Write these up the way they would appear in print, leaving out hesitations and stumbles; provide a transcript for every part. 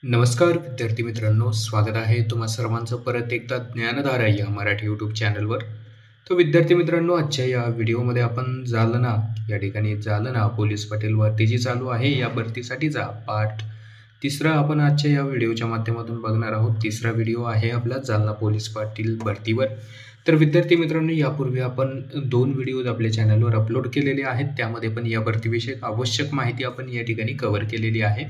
नमस्कार विद्यार्थी मित्रांनो, स्वागत आहे तुम्हा सर्वांचं परत एकदा ज्ञानधारा या मराठी यूट्यूब चॅनलवर. तर विद्यार्थी मित्रांनो, आजच्या या व्हिडिओमध्ये आपण जालना या ठिकाणी जालना पोलीस पाटील भरती जी चालू आहे या भरतीसाठीचा पाठ तिसरा आपण आजच्या या व्हिडिओच्या माध्यमातून बघणार आहोत. तिसरा व्हिडिओ आहे आपला जालना पोलीस पाटील भरतीवर. तर विद्यार्थी मित्रांनो, यापूर्वी आपण 2 व्हिडिओज आपल्या चॅनलवर अपलोड केलेले आहेत. त्यामध्ये पण या भरतीविषयक आवश्यक माहिती आपण या ठिकाणी कव्हर केलेली आहे.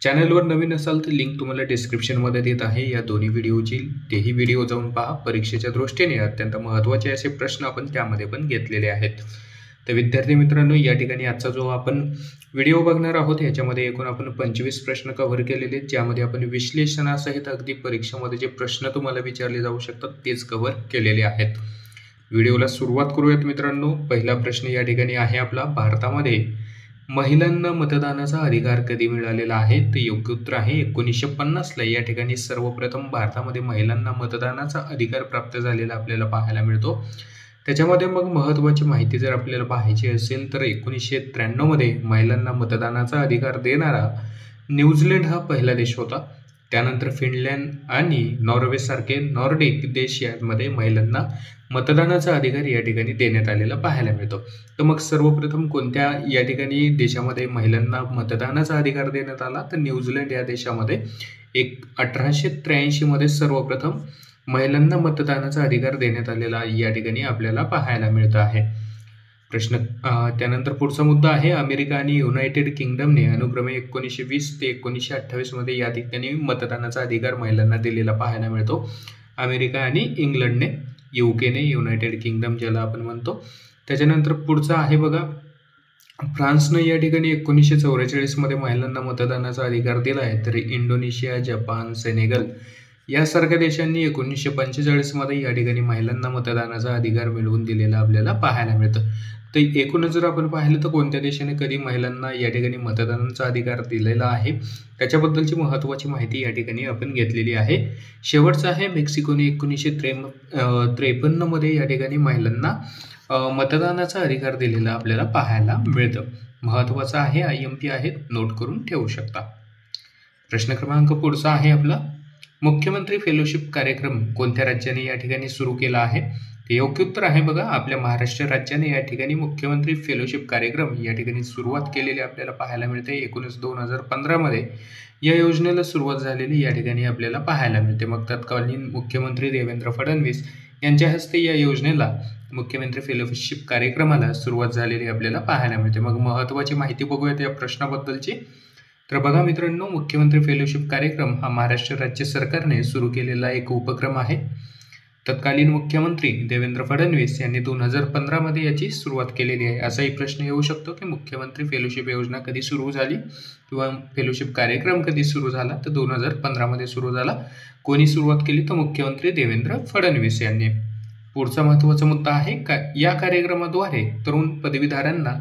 चॅनलवर नवीन असाल तर लिंक तुम्हाला डिस्क्रिप्शनमध्ये देत आहे या दोन्ही व्हिडिओची. तेही व्हिडिओ जाऊन पहा. परीक्षेच्या दृष्टीने अत्यंत महत्त्वाचे असे प्रश्न आपण त्यामध्ये पण घेतलेले आहेत. तर विद्यार्थी मित्रांनो, या ठिकाणी आजचा जो आपण व्हिडिओ बघणार आहोत याच्यामध्ये एकूण आपण 25 प्रश्न कव्हर केलेले आहेत, ज्यामध्ये आपण विश्लेषणासहित अगदी परीक्षेमध्ये जे प्रश्न तुम्हाला विचारले जाऊ शकतात तेच कव्हर केलेले आहेत. व्हिडिओला सुरुवात करूयात मित्रांनो. पहिला प्रश्न या ठिकाणी आहे आपला, भारतामध्ये महिलांना मतदानाचा अधिकार कधी मिळालेला आहे? तर योग्य उत्तर आहे 1950ला या ठिकाणी सर्वप्रथम भारतामध्ये महिलांना मतदानाचा अधिकार प्राप्त झालेला आपल्याला पाहायला मिळतो. त्याच्यामध्ये मग महत्त्वाची माहिती जर आपल्याला पाहायची असेल तर 1993मध्ये महिलांना मतदानाचा अधिकार देणारा न्यूझीलंड हा पहिला देश होता. त्यानंतर फिनलँड आणि नॉर्वेसारखे नॉर्डिक देश यामध्ये महिलांना मतदानाचा अधिकार या ठिकाणी देण्यात आलेला पाहायला मिळतो. तर मग सर्वप्रथम कोणत्या या ठिकाणी देशामध्ये महिलांना मतदानाचा अधिकार देण्यात आला? तर न्यूझीलंड या देशामध्ये 1883मध्ये सर्वप्रथम महिलांना मतदानाचा अधिकार देण्यात आलेला या ठिकाणी आपल्याला पाहायला मिळतं आहे. त्यानंतर पुढचा मुद्दा आहे, अमेरिका आणि युनायटेड किंगडमने अनुक्रमे 1920 ते 1928मध्ये या ठिकाणी मतदानाचा अधिकार महिलांना दिलेला पाहायला मिळतो. अमेरिका आणि इंग्लंडने, युकेने, युनायटेड किंगडम ज्याला आपण म्हणतो. त्याच्यानंतर पुढचा आहे बघा, फ्रान्सनं या ठिकाणी 1944मध्ये महिलांना मतदानाचा अधिकार दिला आहे. तर इंडोनेशिया, जपान, सेनेगल यासारख्या देशांनी 1945मध्ये या ठिकाणी महिलांना मतदानाचा अधिकार मिळवून दिलेला आपल्याला पाहायला मिळतं. तर एकूणच जर आपण पाहिलं तर कोणत्या देशाने कधी महिलांना या ठिकाणी मतदानाचा अधिकार दिलेला आहे त्याच्याबद्दलची महत्त्वाची माहिती या ठिकाणी आपण घेतलेली आहे. शेवटचं आहे, मेक्सिकोने 1953मध्ये या ठिकाणी महिलांना मतदानाचा अधिकार दिलेला आपल्याला पाहायला मिळतं. महत्त्वाचं आहे, IMP आहे, नोट करून ठेवू शकता. प्रश्न क्रमांक पुढचा आहे आपला, मुख्यमंत्री फेलोशिप कार्यक्रम कोणत्या राज्याने या ठिकाणी सुरू केला आहे? ते योग्य उत्तर आहे बघा, आपल्या महाराष्ट्र राज्याने या ठिकाणी मुख्यमंत्री फेलोशिप कार्यक्रम या ठिकाणी सुरुवात केलेली आपल्याला पाहायला मिळते. 2015मध्ये या योजनेला सुरुवात झालेली या ठिकाणी आपल्याला पाहायला मिळते. मग तत्कालीन मुख्यमंत्री देवेंद्र फडणवीस यांच्या हस्ते या योजनेला, मुख्यमंत्री फेलोशिप कार्यक्रमाला सुरुवात झालेली आपल्याला पाहायला मिळते. मग महत्त्वाची माहिती बघूयात या प्रश्नाबद्दलची. तर बघा मित्रांनो, मुख्यमंत्री फेलोशिप कार्यक्रम हा महाराष्ट्र राज्य सरकारने सुरू केलेला एक उपक्रम आहे. तत्कालीन मुख्यमंत्री देवेंद्र फडणवीस यांनी 2015मध्ये याची सुरुवात केलेली आहे. असाही प्रश्न येऊ शकतो की मुख्यमंत्री फेलोशिप योजना कधी सुरू झाली किंवा फेलोशिप कार्यक्रम कधी सुरू झाला? तर 2015मध्ये सुरू झाला. कोणी सुरुवात केली? तर मुख्यमंत्री देवेंद्र फडणवीस यांनी. पुढचा महत्त्वाचा मुद्दा आहे, या कार्यक्रमाद्वारे तरुण पदवीधरांना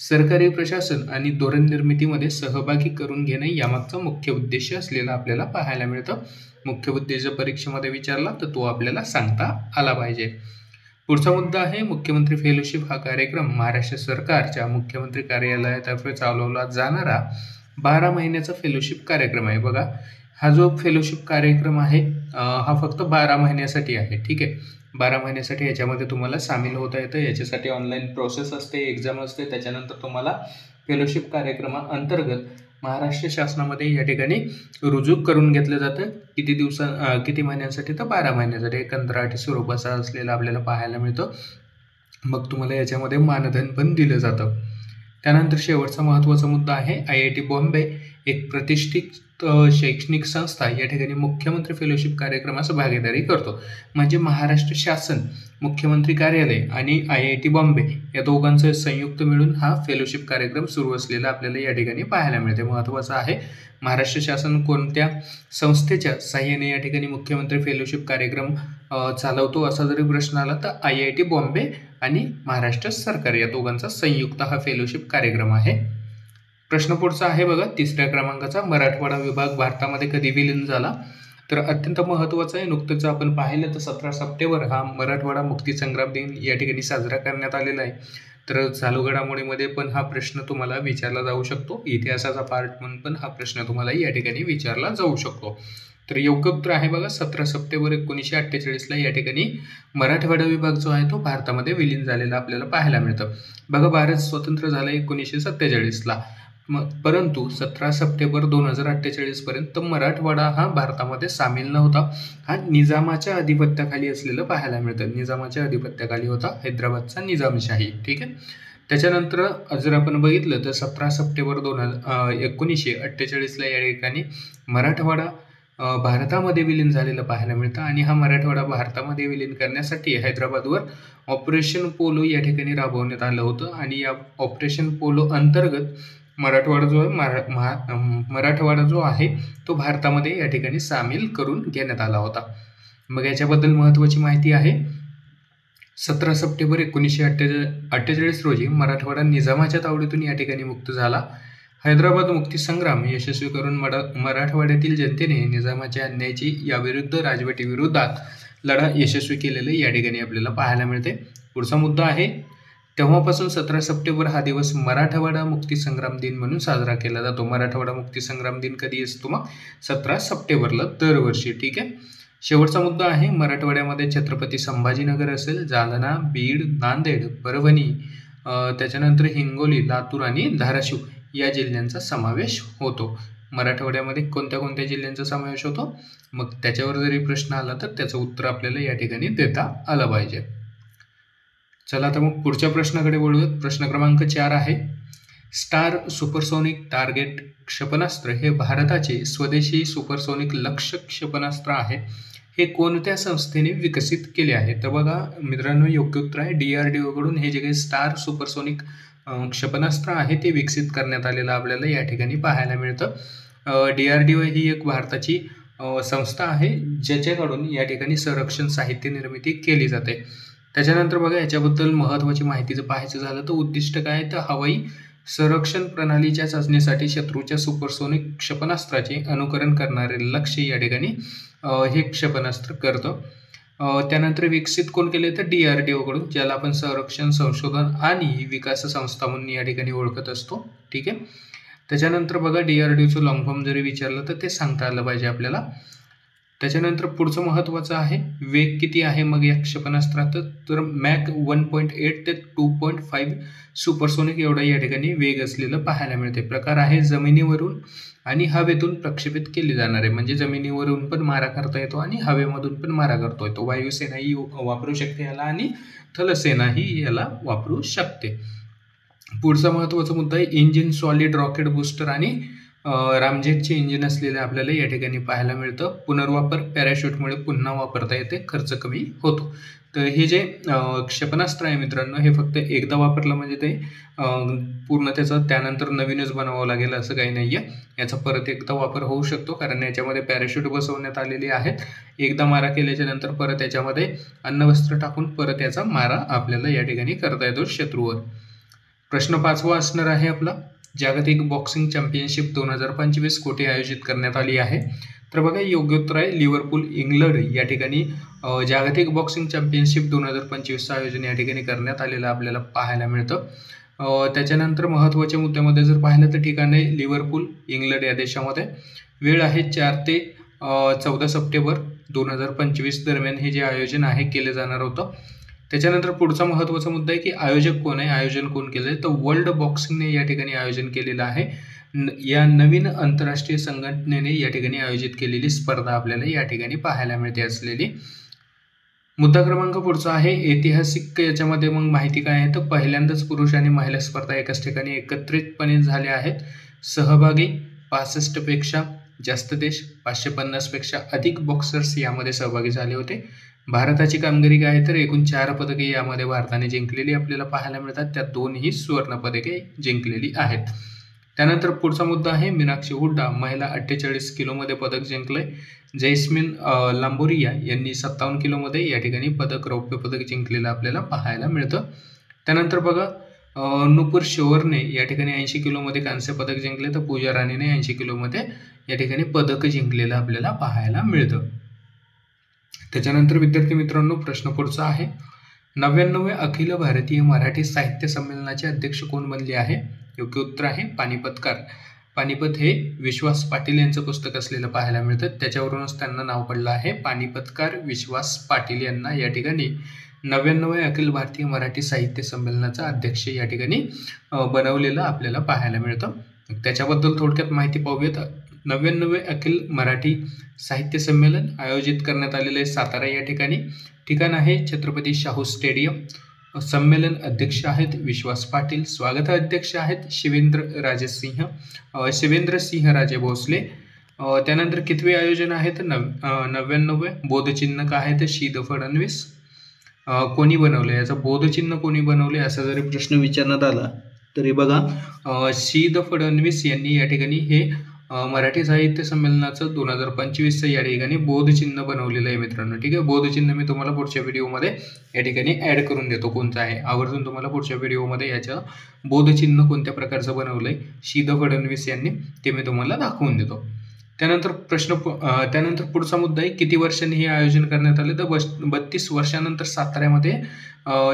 सरकारी प्रशासन आणि धोरण निर्मितीमध्ये सहभागी करून घेणे यामागचा मुख्य उद्देश असलेला आपल्याला पाहायला मिळतं. मुख्य उद्देश परीक्षेमध्ये विचारला तर तो आपल्याला सांगता आला पाहिजे. पुढचा मुद्दा आहे, मुख्यमंत्री फेलोशिप हा कार्यक्रम महाराष्ट्र सरकारच्या मुख्यमंत्री कार्यालयातर्फे चालवला जाणारा 12 महिन्याचा फेलोशिप कार्यक्रम आहे. बघा, हा जो फेलोशिप कार्यक्रम आहे हा फक्त 12 महिन्यासाठी आहे. ठीक आहे, 12 महिन्यासाठी याच्यामध्ये तुम्हाला सामील होता येतं. याच्यासाठी ऑनलाईन प्रोसेस असते, एक्झाम असते. त्याच्यानंतर तुम्हाला फेलोशिप कार्यक्रमाअंतर्गत महाराष्ट्र शासनामध्ये या ठिकाणी रुजू करून घेतलं जातं. किती महिन्यांसाठी? तर 12 महिन्यासाठी. कंत्राटी स्वरूपाचा असलेला आपल्याला पाहायला मिळतं. मग तुम्हाला याच्यामध्ये मानधन पण दिलं जातं. त्यानंतर शेवटचा महत्त्वाचा मुद्दा आहे, IIT बॉम्बे एक प्रतिष्ठित शैक्षणिक संस्था या ठिकाणी मुख्यमंत्री फेलोशिप कार्यक्रमास भागीदारी करतो. म्हणजे महाराष्ट्र शासन, मुख्यमंत्री कार्यालय आणि IIT बॉम्बे या दोघांचं संयुक्त मिळून हा फेलोशिप कार्यक्रम सुरू असलेला आपल्याला या ठिकाणी पाहायला मिळते. महत्त्वाचं आहे, महाराष्ट्र शासन कोणत्या संस्थेच्या साहाय्याने या ठिकाणी मुख्यमंत्री फेलोशिप कार्यक्रम चालवतो असा जरी प्रश्न आला तर IIT बॉम्बे आणि महाराष्ट्र सरकार या दोघांचा संयुक्त हा फेलोशिप कार्यक्रम आहे. प्रश्न पुढचा आहे बघा, 3ऱ्या क्रमांकाचा, मराठवाडा विभाग भारतामध्ये कधी विलीन झाला? तर अत्यंत महत्त्वाचं आहे. नुकतंच आपण पाहिलं तर 17 सप्टेंबर हा मराठवाडा मुक्ती संग्राम दिन या ठिकाणी साजरा करण्यात आलेला आहे. तर चालू घडामोडीमध्ये पण हा प्रश्न तुम्हाला विचारला जाऊ शकतो, इतिहासाचा पार्ट म्हणून पण हा प्रश्न तुम्हाला या ठिकाणी विचारला जाऊ शकतो. तर योग्य उत्तर आहे बघा 17 सप्टेंबर 1948ला या ठिकाणी मराठवाडा विभाग जो आहे तो भारतामध्ये विलीन झालेला आपल्याला पाहायला मिळतं. बघा भारत स्वतंत्र झाला 1947ला, परंतु 17 सप्टेंबर 2048 पर्यंत मराठवाडा हा भारतामध्ये सामील नव्हता. हा निजामाच्या अधिपत्याखाली असलेलं पाहायला मिळतं. निजामाच्या अधिपत्याखाली होता हैदराबादचा निजामशाही. ठीक आहे. त्याच्यानंतर जर आपण बघितलं तर 17 सप्टेंबर 1948ला या ठिकाणी मराठवाडा भारतामध्ये विलीन झालेलं पाहायला मिळतं आणि हा मराठवाडा भारतामध्ये विलीन करण्यासाठी हैदराबादवर ऑपरेशन पोलो या ठिकाणी राबवण्यात आलं होतं आणि या ऑपरेशन पोलो अंतर्गत मराठवाडा जो आहे तो भारतामध्ये या ठिकाणी सामील करून घेण्यात आला होता. मग याच्याबद्दल महत्त्वाची माहिती आहे. 17 सप्टेंबर 1948 रोजी मराठवाडा निजामाच्या तावडीतून या ठिकाणी मुक्त झाला. हैदराबाद मुक्ती संग्राम यशस्वी करून मराठवाड्यातील जनतेने निजामाच्या अन्यायाची याविरुद्ध राजवटीविरोधात लढा यशस्वी केलेले या ठिकाणी आपल्याला पाहायला मिळते. पुढचा मुद्दा आहे, तेव्हापासून 17 सप्टेंबर हा दिवस मराठवाडा मुक्ती संग्राम दिन म्हणून साजरा केला जातो. मराठवाडा मुक्ती संग्राम दिन कधी असतो मग 17 सप्टेंबरला दरवर्षी. ठीक आहे. शेवटचा मुद्दा आहे, मराठवाड्यामध्ये छत्रपती संभाजीनगर असेल, जालना, बीड, नांदेड, परभणी, त्याच्यानंतर हिंगोली, लातूर आणि धाराशिव या जिल्ह्यांचा समावेश होतो. मराठवाड्यामध्ये कोणत्या कोणत्या जिल्ह्यांचा समावेश होतो, मग त्याच्यावर जरी प्रश्न आला तर त्याचं उत्तर आपल्याला या ठिकाणी देता आलं पाहिजे. चला आता मग पुढच्या प्रश्नाकडे वळूयात. प्रश्न क्रमांक 4 आहे, स्टार सुपरसोनिक टार्गेट क्षेपणास्त्र हे भारताचे स्वदेशी सुपरसोनिक लक्ष्य क्षेपणास्त्र आहे. हे कोणत्या संस्थेने विकसित केले आहे? तर बघा मित्रांनो, योग्य उत्तर आहे DRDO कडून हे जे काही स्टार सुपरसोनिक क्षेपणास्त्र आहे ते विकसित करण्यात आलेलं आपल्याला या ठिकाणी पाहायला मिळतं. DRDO ही एक भारताची संस्था आहे ज्याच्याकडून या ठिकाणी संरक्षण साहित्य निर्मिती केली जाते. त्याच्यानंतर बघा याच्याबद्दल महत्त्वाची माहिती जर पाहायचं झालं तर उद्दिष्ट काय, तर हवाई संरक्षण प्रणालीच्या चाचणीसाठी शत्रूच्या सुपरसोनिक क्षेपणास्त्राचे अनुकरण करणारे लक्ष्य या ठिकाणी हे क्षेपणास्त्र करतं. त्यानंतर विकसित कोण केले तर DRDO कडून, ज्याला आपण संरक्षण संशोधन आणि विकास संस्था म्हणून या ठिकाणी ओळखत असतो. ठीक आहे. त्याच्यानंतर बघा DRDOचं लॉंग फॉर्म जरी विचारलं तर ते सांगता आलं पाहिजे आपल्याला. त्याच्यानंतर पुढचं महत्त्वाचं आहे, वेग किती आहे मग या क्षेपणास्त्रात, तर मॅक 1.8 ते 2.5 सुपरसोनिक एवढा या ठिकाणी वेग असलेलं पाहायला मिळते. प्रकार आहे जमिनीवरून आणि हवेतून प्रक्षेपित केली जाणार आहे, म्हणजे जमिनीवरून पण मारा करता येतो आणि हवेमधून पण मारा करता येतो. वायुसेनाही वापरू शकते याला आणि थलसेनाही याला वापरू शकते. पुढचा महत्त्वाचा मुद्दा आहे, इंजिन सॉलिड रॉकेट बूस्टर आणि रामजेटचे इंजिन असलेले आपल्याला या ठिकाणी पाहायला मिळतं. पुनर्वापर पॅराशूटमुळे पुन्हा वापरता येते, खर्च कमी होतो. तर हे जे क्षेपणास्त्र आहे मित्रांनो, हे फक्त एकदा वापरलं म्हणजे ते पूर्ण त्याचं त्यानंतर नवीनच बनवावं लागेल असं काही नाही आहे. याचा परत एकदा वापर होऊ शकतो, कारण याच्यामध्ये पॅराशूट बसवण्यात आलेली आहेत. एकदा मारा केल्याच्या नंतर परत याच्यामध्ये अन्नवस्त्र टाकून परत याचा मारा आपल्याला या ठिकाणी करता येतो शत्रूवर. प्रश्न 5वा असणार आहे आपला, जागतिक बॉक्सिंग चॅम्पियनशिप 2025 कोठे आयोजित करण्यात आली आहे? तर बघा योग्य उत्तर आहे लिव्हरपूल, इंग्लंड या ठिकाणी जागतिक बॉक्सिंग चॅम्पियनशिप 2025चं आयोजन या ठिकाणी करण्यात आलेलं आपल्याला पाहायला मिळतं. त्याच्यानंतर महत्त्वाच्या मुद्द्यामध्ये जर पाहिलं तर ठिकाण आहे लिव्हरपूल, इंग्लंड या देशामध्ये. वेळ आहे 4 ते 14 सप्टेंबर 2025 दरम्यान हे जे आयोजन आहे केलं जाणार होतं. त्याच्यानंतर पुढचा महत्त्वाचा मुद्दा आहे की आयोजक कोण आहे, आयोजन कोण केलं आहे, तर वर्ल्ड बॉक्सिंगने या ठिकाणी आयोजन केलेलं आहे. या नवीन आंतरराष्ट्रीय संघटनेने या ठिकाणी आयोजित केलेली स्पर्धा आपल्याला या ठिकाणी पाहायला मिळते असलेली. मुद्दा क्रमांक पुढचा आहे ऐतिहासिक, याच्यामध्ये मग माहिती काय आहे, तर पहिल्यांदाच पुरुष आणि महिला स्पर्धा एकाच ठिकाणी एकत्रितपणे झाल्या आहेत. सहभागी 65 पेक्षा जास्त देश, 550 पेक्षा अधिक बॉक्सर्स यामध्ये सहभागी झाले होते. भारताची कामगिरी काय आहे, तर एकूण 4 पदके यामध्ये भारताने जिंकलेली आपल्याला पाहायला मिळतात. त्यात 2 सुवर्ण पदके जिंकलेली आहेत. त्यानंतर पुढचा मुद्दा आहे मीनाक्षी हुड्डा महिला 48 किलोमध्ये पदक जिंकलंय. जैस्मिन लांबोरिया यांनी 57 किलोमध्ये या ठिकाणी रौप्य पदक जिंकलेलं आपल्याला पाहायला मिळतं. त्यानंतर बघा नुपूर शोरने या ठिकाणी 80 किलोमध्ये कांस्य पदक जिंकले, तर पूजा राणीने 80 किलोमध्ये या ठिकाणी पदक जिंकलेलं आपल्याला पाहायला मिळतं. त्याच्यानंतर विद्यार्थी मित्रांनो प्रश्न पुढचा आहे, 99व्या अखिल भारतीय मराठी साहित्य संमेलनाचे अध्यक्ष कोण बनले आहे? योग्य उत्तर आहे पानिपतकार. पानिपत हे विश्वास पाटील यांचं पुस्तक असलेलं पाहायला मिळतं, त्याच्यावरूनच त्यांना नाव पडलं आहे. पानिपतकार विश्वास पाटील यांना या ठिकाणी 99व्या अखिल भारतीय मराठी साहित्य संमेलनाचा अध्यक्ष या ठिकाणी बनवलेलं आपल्याला पाहायला मिळतं. त्याच्याबद्दल थोडक्यात माहिती पाहूयात. 99वे अखिल मराठी साहित्य संमेलन आयोजित करण्यात आलेलं आहे सातारा या ठिकाणी. ठिकाण आहे छत्रपती शाहू स्टेडियम. संमेलन अध्यक्ष आहेत विश्वास पाटील. स्वागत अध्यक्ष आहेत शिवेंद्र सिंह राजे भोसले. त्यानंतर कितवे आयोजन आहेत? 99वे. बोधचिन्ह काय आहे? तर शीद फडणवीस. कोणी बनवले? याचं बोधचिन्ह कोणी बनवले असा जरी प्रश्न विचारण्यात आला तरी बघा शीद फडणवीस यांनी या ठिकाणी हे मराठी साहित्य संमेलनाचं 2025 या ठिकाणी बोधचिन्ह बनवलेलं आहे मित्रांनो. ठीक आहे, बोधचिन्ह मी तुम्हाला पुढच्या व्हिडिओमध्ये या ठिकाणी ऍड करून देतो कोणतं आहे. आवर्जून तुम्हाला पुढच्या व्हिडिओमध्ये याचं बोधचिन्ह कोणत्या प्रकारचं बनवलंय शीद फडणवीस यांनी ते मी तुम्हाला दाखवून देतो. त्यानंतर पुढचा मुद्दा आहे किती वर्षांनी हे आयोजन करण्यात आले? तर 32 वर्षानंतर साताऱ्यामध्ये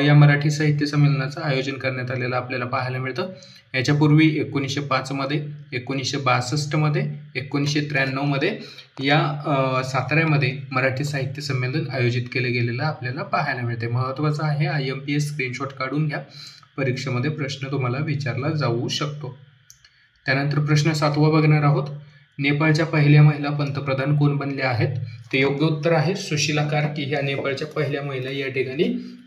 या मराठी साहित्य संमेलनाचं आयोजन करण्यात आलेलं आपल्याला पाहायला मिळतं. याच्यापूर्वी 1905 मध्ये, 1962 मध्ये, 1993 मध्ये या साताऱ्यामध्ये मराठी साहित्य संमेलन आयोजित केले गेलेलं आपल्याला पाहायला मिळते. महत्त्वाचं आहे, IMPS स्क्रीनशॉट काढून घ्या, परीक्षेमध्ये प्रश्न तुम्हाला विचारला जाऊ शकतो. त्यानंतर प्रश्न 7वा बघणार आहोत. नेपाळच्या पहिल्या महिला पंतप्रधान कोण बनल्या आहेत? ते योग्य उत्तर आहे सुशीला कार्की. ह्या नेपाळच्या पहिल्या महिला या ठिकाणी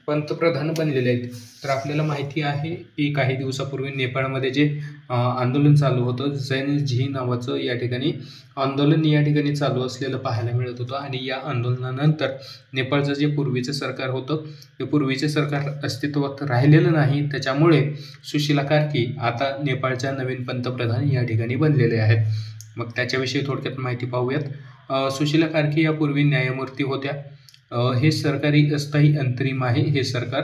पंतप्रधान बनलेले आहेत. तर आपल्याला माहिती आहे की काही दिवसापूर्वी नेपाळमध्ये जे आंदोलन चालू होतं, जैन झी नावाचं या ठिकाणी आंदोलन या ठिकाणी चालू असलेलं पाहायला मिळत होतं. आणि या आंदोलनानंतर नेपाळचं जे पूर्वीचं सरकार होतं ते पूर्वीचे सरकार अस्तित्वात राहिलेलं नाही. त्याच्यामुळे सुशीला कार्की आता नेपाळच्या नवीन पंतप्रधान या ठिकाणी बनलेले आहेत. मग त्याच्याविषयी थोडक्यात माहिती पाहूयात. सुशीला कार्की यापूर्वी न्यायमूर्ती होत्या. हे सरकारी अस्थायी अंतरिम आहे. हे सरकार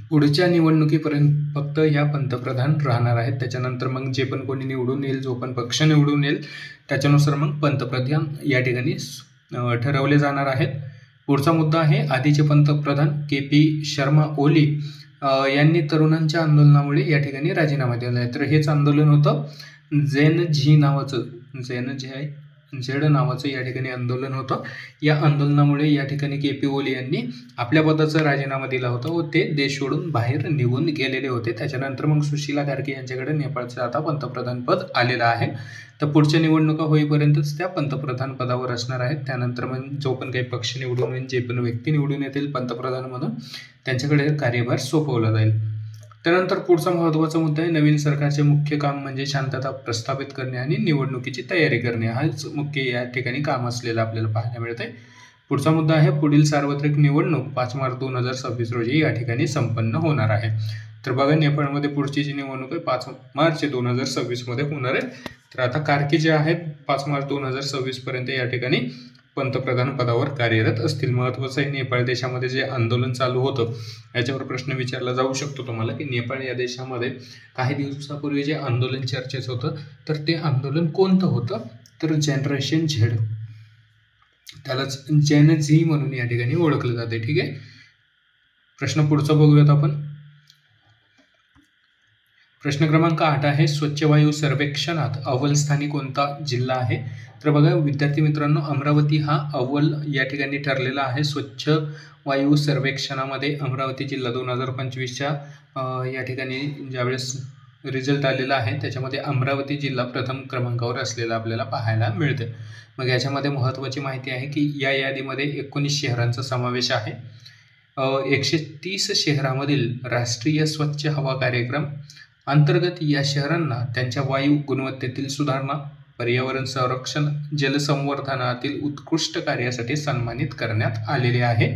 पुढच्या निवडणुकीपर्यंत फक्त ह्या पंतप्रधान राहणार आहेत. त्याच्यानंतर मग जे पण कोणी निवडून येईल, जो पण पक्ष निवडून येईल त्याच्यानुसार मग पंतप्रधान या ठिकाणी ठरवले जाणार आहेत. पुढचा मुद्दा आहे आधीचे पंतप्रधान KP शर्मा ओली यांनी तरुणांच्या आंदोलनामुळे या ठिकाणी राजीनामा दिला आहे. तर हेच आंदोलन होतं झेड नावाचं या ठिकाणी आंदोलन होतं. या आंदोलनामुळे या ठिकाणी KP ओली यांनी आपल्या पदाचा राजीनामा दिला होता व ते देश सोडून बाहेर निघून गेलेले होते. त्याच्यानंतर मग सुशीला कार्की यांच्याकडे नेपाळचं आता पंतप्रधान पद आलेलं आहे. तर पुढच्या निवडणुका होईपर्यंतच त्या पंतप्रधान पदावर असणार आहेत. त्यानंतर मग जो पण काही पक्ष निवडून येईल, जे पण व्यक्ती निवडून येतील पंतप्रधान म्हणून, त्यांच्याकडे कार्यभार सोपवला जाईल. त्यानंतर पुढचा महत्त्वाचा मुद्दा आहे नवीन सरकारचे मुख्य काम म्हणजे शांतता प्रस्थापित करणे आणि निवडणुकीची तयारी करणे. हाच मुख्य या ठिकाणी काम असलेलं आपल्याला पाहायला मिळतंय. पुढचा मुद्दा आहे पुढील सार्वत्रिक निवडणूक 5 मार्च 2026 रोजी या ठिकाणी संपन्न होणार आहे. तर बघा नेपाळमध्ये पुढची जी निवडणूक आहे 5 मार्च 2026 मध्ये होणार आहे. तर आता कार्की जे आहेत 5 मार्च 2026 पर्यंत या ठिकाणी पंतप्रधान पदावर कार्यरत असतील. महत्त्वाचं आहे नेपाळ देशामध्ये जे आंदोलन चालू होतं याच्यावर प्रश्न विचारला जाऊ शकतो तुम्हाला की नेपाळ या देशामध्ये काही दिवसापूर्वी जे आंदोलन चर्चेत होतं तर ते आंदोलन कोणतं होतं? तर जनरेशन झेड, त्यालाच जेन झी म्हणून या ठिकाणी ओळखलं जाते. ठीक आहे, प्रश्न पुढचा बघूयात आपण. प्रश्न क्रमांक 8 आहे स्वच्छ वायू सर्वेक्षणात अव्वल स्थानी कोणता जिल्हा आहे? तर बघा विद्यार्थी मित्रांनो, अमरावती हा अव्वल या ठिकाणी ठरलेला आहे. स्वच्छ वायू सर्वेक्षणामध्ये अमरावती जिल्हा 2025च्या या ठिकाणी ज्यावेळेस रिझल्ट आलेला आहे त्याच्यामध्ये अमरावती जिल्हा प्रथम क्रमांकावर असलेला आपल्याला पाहायला मिळते. मग याच्यामध्ये महत्त्वाची माहिती आहे की या यादीमध्ये 19 शहरांचा समावेश आहे. 130 शहरामधील राष्ट्रीय स्वच्छ हवा कार्यक्रम अंतर्गत या शहरांना त्यांच्या वायू गुणवत्तेतील सुधारणा, पर्यावरण संरक्षण, जलसंवर्धनातील उत्कृष्ट कार्यासाठी सन्मानित करण्यात आलेले आहे.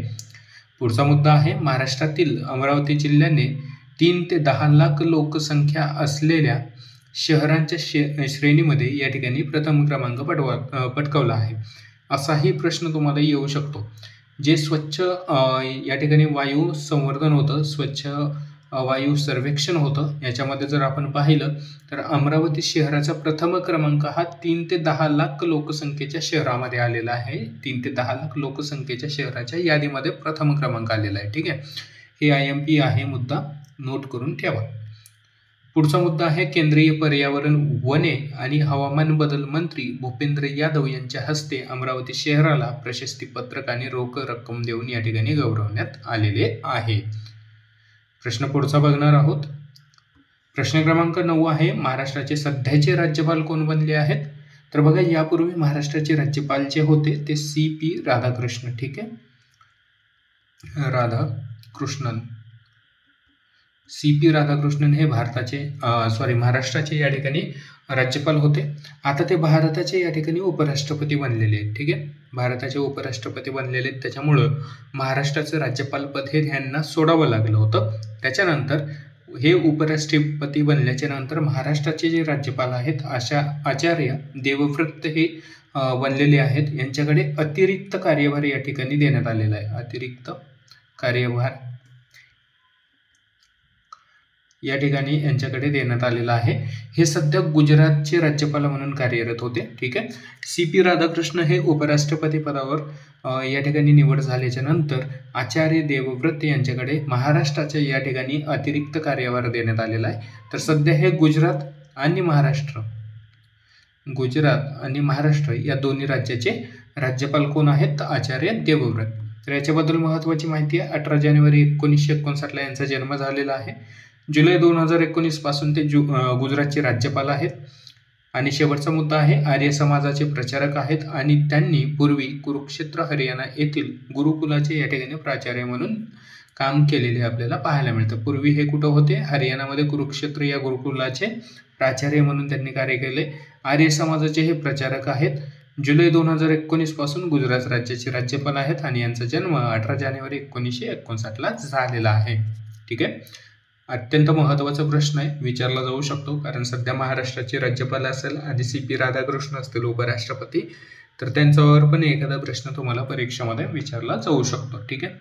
पुढचा मुद्दा आहे महाराष्ट्रातील अमरावती जिल्ह्याने 3 ते 10 लाख लोकसंख्या असलेल्या शहरांच्या श्रेणीमध्ये या ठिकाणी प्रथम क्रमांक पटकावला आहे. असाही प्रश्न तुम्हाला येऊ शकतो. जे स्वच्छ या ठिकाणी वायू संवर्धन होतं, स्वच्छ वायू सर्वेक्षण होतं, याच्यामध्ये जर आपण पाहिलं तर अमरावती शहराचा प्रथम क्रमांक हा 3 ते 10 लाख लोकसंख्येच्या शहरामध्ये आलेला आहे. 3 ते 10 लाख लोकसंख्येच्या शहराच्या यादीमध्ये प्रथम क्रमांक आलेला आहे. ठीक आहे, हे IMP आहे, मुद्दा नोट करून ठेवा. पुढचा मुद्दा आहे केंद्रीय पर्यावरण, वने आणि हवामान बदल मंत्री भूपेंद्र यादव यांच्या हस्ते अमरावती शहराला प्रशस्ती पत्रक आणि रोख रक्कम देऊन या ठिकाणी गौरवण्यात आलेले आहे. प्रश्न पुढचा बघणार आहोत. प्रश्न क्रमांक 9 आहे महाराष्ट्राचे सध्याचे राज्यपाल कोण बनले आहेत? तर बघा, यापूर्वी महाराष्ट्राचे राज्यपाल जे होते ते CP राधाकृष्ण. ठीक आहे, राधाकृष्णन, CP राधाकृष्णन हे महाराष्ट्राचे या ठिकाणी राज्यपाल होते. आता ते भारताचे या ठिकाणी उपराष्ट्रपती बनलेले आहेत. ठीक आहे, भारताचे उपराष्ट्रपती बनलेले आहेत, त्याच्यामुळं महाराष्ट्राचं राज्यपालपद हे यांना सोडावं लागलं होतं. त्याच्यानंतर हे उपराष्ट्रपती बनल्याच्या नंतर महाराष्ट्राचे जे राज्यपाल आहेत आचार्य देवव्रत हे बनलेले आहेत. यांच्याकडे अतिरिक्त कार्यभार या ठिकाणी देण्यात आलेला आहे. अतिरिक्त कार्यभार या ठिकाणी यांच्याकडे देण्यात आलेला आहे. हे सध्या गुजरातचे राज्यपाल म्हणून कार्यरत होते. ठीक आहे, CP राधाकृष्ण हे उपराष्ट्रपती पदावर या ठिकाणी निवड झाल्याच्या नंतर आचार्य देवव्रत यांच्याकडे महाराष्ट्राच्या या ठिकाणी अतिरिक्त कार्यभार देण्यात आलेला आहे. तर सध्या हे गुजरात आणि महाराष्ट्र या दोन्ही राज्याचे राज्यपाल कोण आहेत? आचार्य देवव्रत. तर याच्याबद्दल महत्त्वाची माहिती आहे. 18 जानेवारी 1959 यांचा जन्म झालेला आहे. जुलै 2019 पासून ते गुजरातचे राज्यपाल आहेत. आणि शेवटचा मुद्दा आहे आर्य समाजाचे प्रचारक आहेत आणि त्यांनी पूर्वी कुरुक्षेत्र हरियाणा येथील गुरुकुलाचे या ठिकाणी प्राचार्य म्हणून काम केलेले आपल्याला पाहायला मिळतं. पूर्वी हे कुठं होते? हरियाणामध्ये कुरुक्षेत्र या गुरुकुलाचे प्राचार्य म्हणून त्यांनी कार्य केले. आर्य समाजाचे हे प्रचारक आहेत. जुलै 2019 पासून गुजरात राज्याचे राज्यपाल आहेत आणि यांचा जन्म 18 जानेवारी 1959 झालेला आहे. ठीक आहे, अत्यंत महत्त्वाचा प्रश्न आहे, विचारला जाऊ शकतो. कारण सध्या महाराष्ट्राचे राज्यपाल असेल आणि CP राधाकृष्ण असतील उपराष्ट्रपती, तर त्यांच्यावर पण एखादा प्रश्न तुम्हाला परीक्षेमध्ये विचारला जाऊ शकतो. ठीक आहे,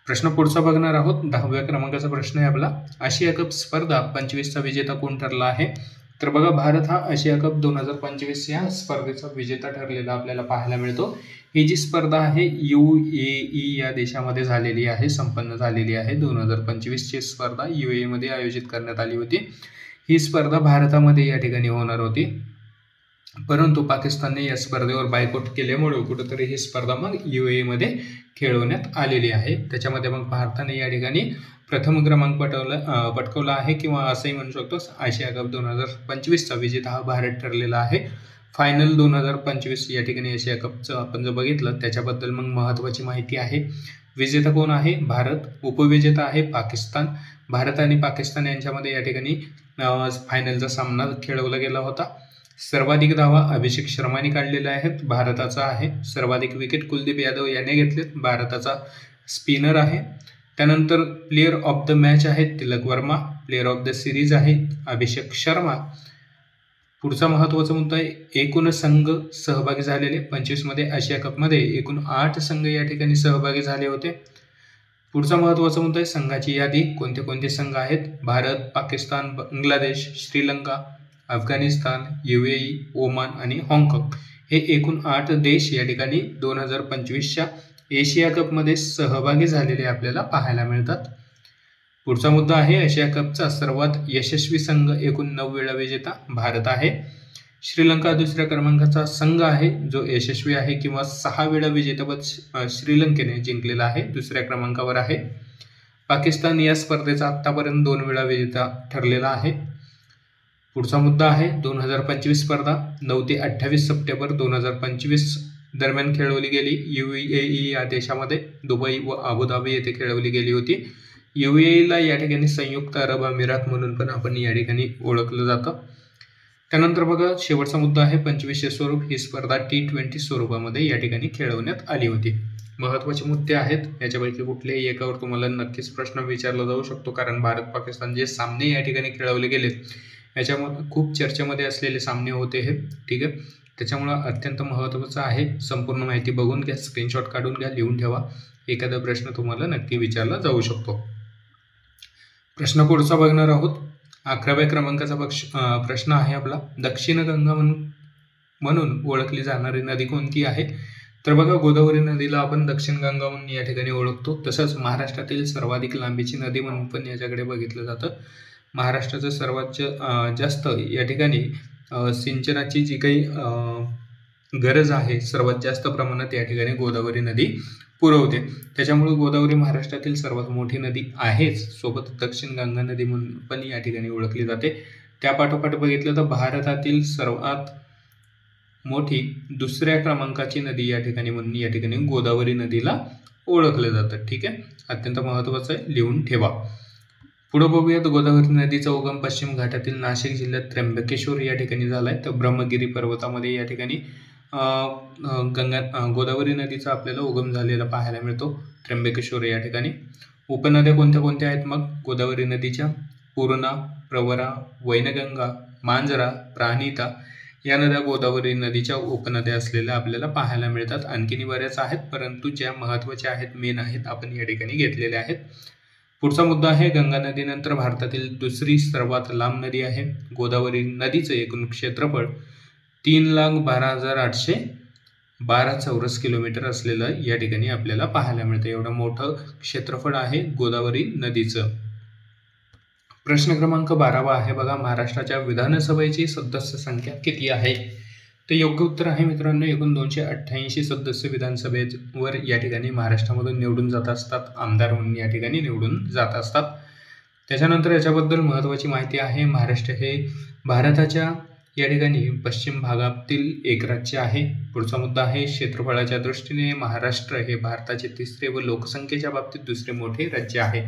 प्रश्न पुढचा बघणार आहोत. 10व्या क्रमांकाचा प्रश्न आहे आपला. आशिया कप स्पर्धा 25चा विजेता कोण ठरला आहे? तर बघा, भारत हा आशिया कप 2025 या स्पर्धेचा विजेता ठरलेला आपल्याला पाहायला मिळतो. ही जी स्पर्धा आहे UAE या देशामध्ये झालेली आहे, संपन्न झालेली आहे. 2025ची स्पर्धा UAE मध्ये आयोजित करण्यात आली होती. ही स्पर्धा भारतामध्ये या ठिकाणी होणार होती, परंतु पाकिस्तानने या स्पर्धेवर बायकॉट केल्यामुळे कुठंतरी ही स्पर्धा मग UAE मध्ये खेळवण्यात आलेली आहे. त्याच्यामध्ये मग भारताने या ठिकाणी प्रथम क्रमांक पटकवला आहे, किंवा असंही म्हणू शकतो आशिया कप 2025चा विजेता हा भारत ठरलेला आहे. फायनल 2025 या ठिकाणी आशिया कपचं आपण जर बघितलं त्याच्याबद्दल मग महत्त्वाची माहिती आहे. विजेता कोण आहे? भारत. उपविजेता आहे पाकिस्तान. भारत आणि पाकिस्तान यांच्यामध्ये या ठिकाणी फायनलचा सामना खेळवला गेला होता. सर्वाधिक धावा अभिषेक शर्माने काढलेल्या आहेत, भारताचा आहे. सर्वाधिक विकेट कुलदीप यादव याने घेतलेत, भारताचा स्पिनर आहे. त्यानंतर प्लेयर ऑफ द मॅच आहेत Tilak Varma. Player of the series आहे अभिषेक शर्मा. पुढचा महत्त्वाचा मुद्दा आहे एकूण संघ सहभागी झालेले. 25 मध्ये आशिया कपमध्ये एकूण 8 संघ या ठिकाणी सहभागी झाले होते. पुढचा महत्त्वाचा मुद्दा आहे संघाची यादी. कोणते कोणते संघ आहेत? भारत, पाकिस्तान, बांगलादेश, श्रीलंका, अफगाणिस्तान, UAE, ओमान आणि हाँगकाँग हे एकूण 8 देश या ठिकाणी 2025च्या एशिया कपमध्ये सहभागी झालेले आपल्याला पाहायला मिळतात. पुढचा मुद्दा आहे आशिया कपचा सर्वात यशस्वी संघ एकूण 9 वेळा विजेता भारत आहे. श्रीलंका दुसऱ्या क्रमांकाचा संघ आहे जो यशस्वी आहे, किंवा 6 वेळा विजेतेपद श्रीलंकेने जिंकलेला आहे, दुसऱ्या क्रमांकावर आहे. पाकिस्तान या स्पर्धेचा आतापर्यंत 2 वेळा विजेता ठरलेला आहे. पुढचा मुद्दा आहे 2025 स्पर्धा 9 ते 28 सप्टेंबर 2025 दरम्यान खेळवली गेली. UAE या देशामध्ये दुबई व अबुधाबी येथे खेळवली गेली होती. UAEला या ठिकाणी संयुक्त अरब अमिरात म्हणून पण आपण या ठिकाणी ओळखलं जातं. त्यानंतर बघा शेवटचा मुद्दा आहे 25चे स्वरूप. ही स्पर्धा T20 स्वरूपामध्ये या ठिकाणी खेळवण्यात आली होती. महत्त्वाचे मुद्दे आहेत, याच्यापैकी कुठल्याही एकावर तुम्हाला नक्कीच प्रश्न विचारला जाऊ शकतो, कारण भारत पाकिस्तान जे सामने या ठिकाणी खेळवले गेले याच्यामध्ये खूप चर्चेमध्ये असलेले सामने होते हे. ठीक आहे, त्याच्यामुळं अत्यंत महत्त्वाचं आहे. संपूर्ण माहिती बघून घ्या, स्क्रीनशॉट काढून घ्या, लिहून ठेवा. एखादा प्रश्न तुम्हाला नक्की विचारला जाऊ शकतो. प्रश्न पुढचा बघणार आहोत. 11व्या क्रमांकाचा प्रश्न आहे आपला. दक्षिण गंगा म्हणून ओळखली जाणारी नदी कोणती आहे? तर बघा, गोदावरी नदीला आपण दक्षिण गंगा म्हणून या ठिकाणी ओळखतो. तसंच महाराष्ट्रातील सर्वाधिक लांबीची नदी म्हणून पण याच्याकडे बघितलं जातं. महाराष्ट्राचं सर्वात जास्त या ठिकाणी सिंचनाची जी काही गरज आहे, सर्वात जास्त प्रमाणात या ठिकाणी गोदावरी नदी पुरवते. त्याच्यामुळे गोदावरी महाराष्ट्रातील सर्वात मोठी नदी आहेच, सोबत दक्षिण गंगा नदी म्हणून पण या ठिकाणी ओळखली जाते. त्यापाठोपाठ बघितलं तर भारतातील सर्वात मोठी दुसऱ्या क्रमांकाची नदी या ठिकाणी म्हणून या ठिकाणी गोदावरी नदीला ओळखलं जातं. ठीक आहे, अत्यंत महत्त्वाचं आहे, लिहून ठेवा. पुढे बघूयात, गोदावरी नदीचा उगम पश्चिम घाटातील नाशिक जिल्ह्यात त्र्यंबकेश्वर या ठिकाणी झालाय. तर ब्रह्मगिरी पर्वतामध्ये या ठिकाणी गोदावरी नदीचा आपल्याला उगम झालेला पाहायला मिळतो, त्र्यंबकेश्वर या ठिकाणी. उपनद्या कोणत्या कोणत्या आहेत मग गोदावरी नदीच्या? पूर्णा, प्रवरा, वैनगंगा, मांजरा, प्राणहिता या नद्या गोदावरी नदीच्या उपनद्या असलेल्या आपल्याला पाहायला मिळतात. आणखीन बऱ्याच आहेत, परंतु ज्या महत्त्वाच्या आहेत, मेन आहेत, आपण या ठिकाणी घेतलेल्या आहेत. पुढचा मुद्दा आहे, गंगा नदीनंतर भारतातील दुसरी सर्वात लांब नदी आहे. गोदावरी नदीचं एकूण क्षेत्रफळ 3,12,812 चौरस किलोमीटर असलेलं या ठिकाणी आपल्याला पाहायला मिळतं. एवढं मोठं क्षेत्रफळ आहे गोदावरी नदीचं. प्रश्न क्रमांक 12 आहे बघा, महाराष्ट्राच्या विधानसभेची सदस्य संख्या किती आहे? तर योग्य उत्तर आहे मित्रांनो, एकूण 288 सदस्य विधानसभेवर या ठिकाणी महाराष्ट्रामधून निवडून जात असतात, आमदार म्हणून या ठिकाणी निवडून जात असतात. त्याच्यानंतर याच्याबद्दल महत्त्वाची माहिती आहे, महाराष्ट्र हे भारताच्या या ठिकाणी पश्चिम भागातील एक राज्य आहे. पुढचा मुद्दा आहे, क्षेत्रफळाच्या दृष्टीने महाराष्ट्र हे भारताचे तिसरे व लोकसंख्येच्या बाबतीत दुसरे मोठे राज्य आहे.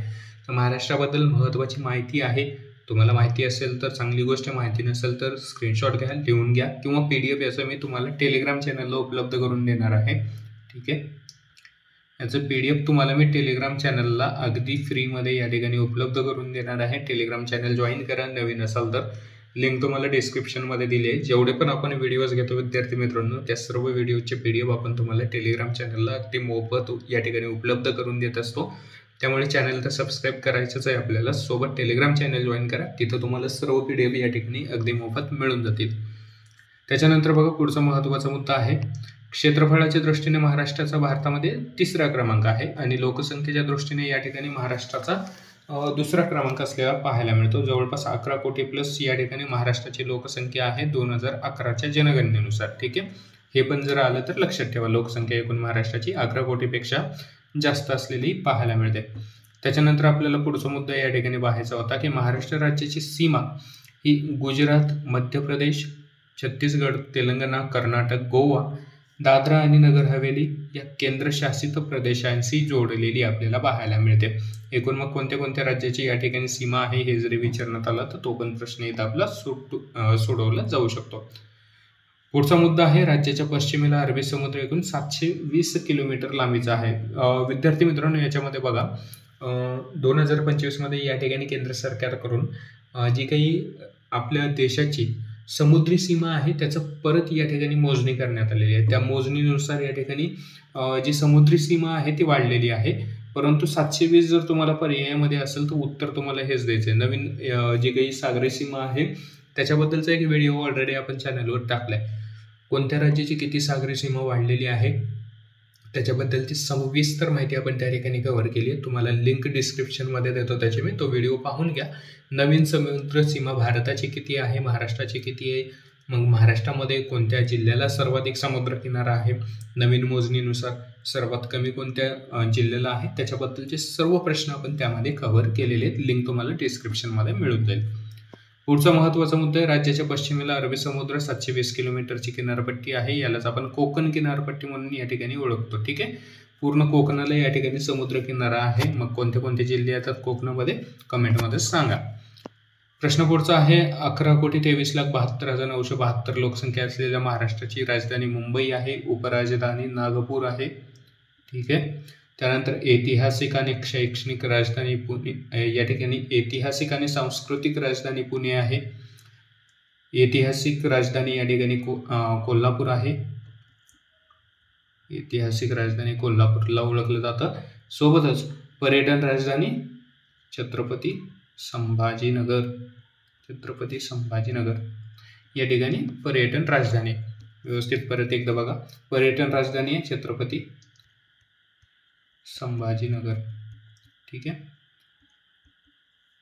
तर महाराष्ट्राबद्दल महत्त्वाची माहिती आहे. तुम्हाला माहिती असेल तर चांगली गोष्ट, माहिती नसेल तर स्क्रीनशॉट घ्या, लिहून घ्या, किंवा PDF याचं मी तुम्हाला टेलिग्राम चॅनलला उपलब्ध करून देणार आहे. ठीक आहे, याचं PDF तुम्हाला मी टेलिग्राम चॅनलला अगदी फ्रीमध्ये या ठिकाणी उपलब्ध करून देणार आहे. टेलिग्राम चॅनल जॉईन करा नवीन असाल तर. लिंक तुम्हाला डिस्क्रिप्शनमध्ये दिली आहे. जेवढे पण आपण व्हिडिओज घेतो विद्यार्थी मित्रांनो, त्या सर्व व्हिडिओचे PDF आपण तुम्हाला टेलिग्राम चॅनलला अगदी मोफत या ठिकाणी उपलब्ध करून देत असतो. त्यामुळे चॅनल तर सबस्क्राईब करायचंच आहे आपल्याला, सोबत टेलिग्राम चॅनल जॉईन करा, तिथं तुम्हाला सर्व PDF या ठिकाणी अगदी मोफत मिळून जातील. त्याच्यानंतर बघा, पुढचा महत्त्वाचा मुद्दा आहे, क्षेत्रफळाच्या दृष्टीने महाराष्ट्राचा भारतामध्ये तिसरा क्रमांक आहे आणि लोकसंख्येच्या दृष्टीने या ठिकाणी महाराष्ट्राचा दुसरा क्रमांक असलेला पाहायला मिळतो. जवळपास 11 कोटी प्लस या ठिकाणी महाराष्ट्राची लोकसंख्या आहे 2011च्या जनगणनेनुसार. ठीक आहे, हे पण जर आलं तर लक्षात ठेवा, लोकसंख्या एकूण महाराष्ट्राची 11 कोटीपेक्षा जास्त असलेली पाहायला मिळते. त्याच्यानंतर आपल्याला पुढचा मुद्दा या ठिकाणी पाहायचा होता की महाराष्ट्र राज्याची सीमा ही गुजरात, मध्य प्रदेश, छत्तीसगड, तेलंगणा, कर्नाटक, गोवा, दादरा आणि नगर हवेली या केंद्रशासित प्रदेशांशी जोडलेली आपल्याला पाहायला मिळते. एकूण मग कोणत्या कोणत्या राज्याची या ठिकाणी सीमा आहे हे जरी विचारण्यात आला तर तो पण प्रश्न इथं आपला सोडवला जाऊ शकतो. पुढचा मुद्दा आहे, राज्याच्या पश्चिमेला अरबी समुद्र एकूण 720 किलोमीटर लांबीचा आहे. विद्यार्थी मित्रांनो, याच्यामध्ये बघा 2025 मध्ये या ठिकाणी केंद्र सरकारकडून जी काही आपल्या देशाची समुद्री सीमा आहे त्याचं परत या ठिकाणी मोजणी करण्यात आलेली आहे. त्या मोजणीनुसार या ठिकाणी जी समुद्री सीमा आहे ती वाढलेली आहे, परंतु 720 जर तुम्हाला पर्यायामध्ये असेल तर उत्तर तुम्हाला हेच द्यायचं आहे. नवीन जी काही सागरी सीमा आहे त्याच्याबद्दलचा एक व्हिडिओ ऑलरेडी आपण चॅनलवर टाकलाय. कोणत्या राज्याची किती सागरी सीमा वाढलेली आहे त्याच्याबद्दलची सविस्तर माहिती आपण त्या ठिकाणी कव्हर केली आहे. तुम्हाला लिंक डिस्क्रिप्शनमध्ये देतो, त्याची मी तो व्हिडिओ पाहून घ्या. नवीन समुद्र सीमा भारताची किती आहे, महाराष्ट्राची किती आहे, मग महाराष्ट्रामध्ये कोणत्या जिल्ह्याला सर्वाधिक समुद्र किनारा आहे, नवीन मोजणीनुसार सर्वात कमी कोणत्या जिल्ह्याला आहे, त्याच्याबद्दलचे सर्व प्रश्न आपण त्यामध्ये कव्हर केलेले आहेत. लिंक तुम्हाला डिस्क्रिप्शनमध्ये मिळून जाईल. पुढचा महत्त्वाचा मुद्दा आहे, राज्याच्या पश्चिमेला अरबी समुद्र 720 किलोमीटरची किनारपट्टी आहे. यालाच आपण कोकण किनारपट्टी म्हणून या ठिकाणी ओळखतो. ठीक आहे, पूर्ण कोकणाला या ठिकाणी समुद्र किनारा आहे. मग कोणते कोणते जिल्हे येतात कोकणामध्ये कमेंटमध्ये सांगा. प्रश्न पुढचा आहे, 11,23,72,972 लोकसंख्या असलेल्या महाराष्ट्राची राजधानी मुंबई आहे, उपराजधानी नागपूर आहे. ठीक आहे, त्यानंतर ऐतिहासिक आणि शैक्षणिक राजधानी पुणे, या ठिकाणी ऐतिहासिक आणि सांस्कृतिक राजधानी पुणे आहे. ऐतिहासिक राजधानी या ठिकाणी कोल्हापूर आहे. ऐतिहासिक राजधानी कोल्हापूरला ओळखलं जातं. सोबतच पर्यटन राजधानी छत्रपती संभाजीनगर या ठिकाणी पर्यटन राजधानी. व्यवस्थित परत एकदा बघा. पर्यटन राजधानी आहे छत्रपती संभाजीनगर. ठीक आहे.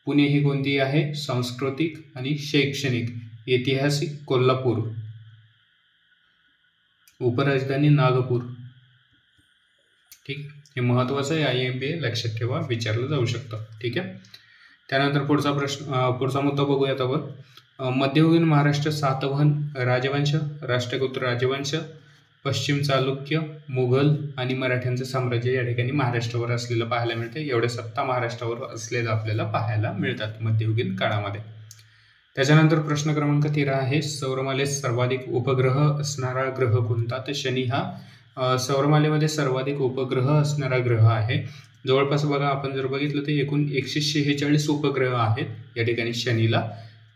पुणे ही कोणती आहे? सांस्कृतिक आणि शैक्षणिक. ऐतिहासिक कोल्हापूर. उपराजधानी नागपूर. ठीक, हे महत्त्वाचं आहे. IMPA लक्षात ठेवा, विचारलं जाऊ शकतं. ठीक आहे. त्यानंतर पुढचा मुद्दा बघूयात आपण. मध्ययुगीन महाराष्ट्र सातवाहन राजवंश, राष्ट्रकूट राजवंश, पश्चिम चालुक्य, मुघल आणि मराठ्यांचं साम्राज्य या ठिकाणी महाराष्ट्रावर असलेलं पाहायला मिळते. एवढ्या सत्ता महाराष्ट्रावर असलेलं आपल्याला पाहायला मिळतात मध्ययुगीन काळामध्ये. त्याच्यानंतर प्रश्न क्रमांक 13 आहे. सौरमालेत सर्वाधिक उपग्रह असणारा ग्रह कोणता? तर शनी हा सौरमालेमध्ये सर्वाधिक उपग्रह असणारा ग्रह आहे. जवळपास बघा, आपण जर बघितलं तर एकूण 146 उपग्रह आहेत या ठिकाणी शनीला.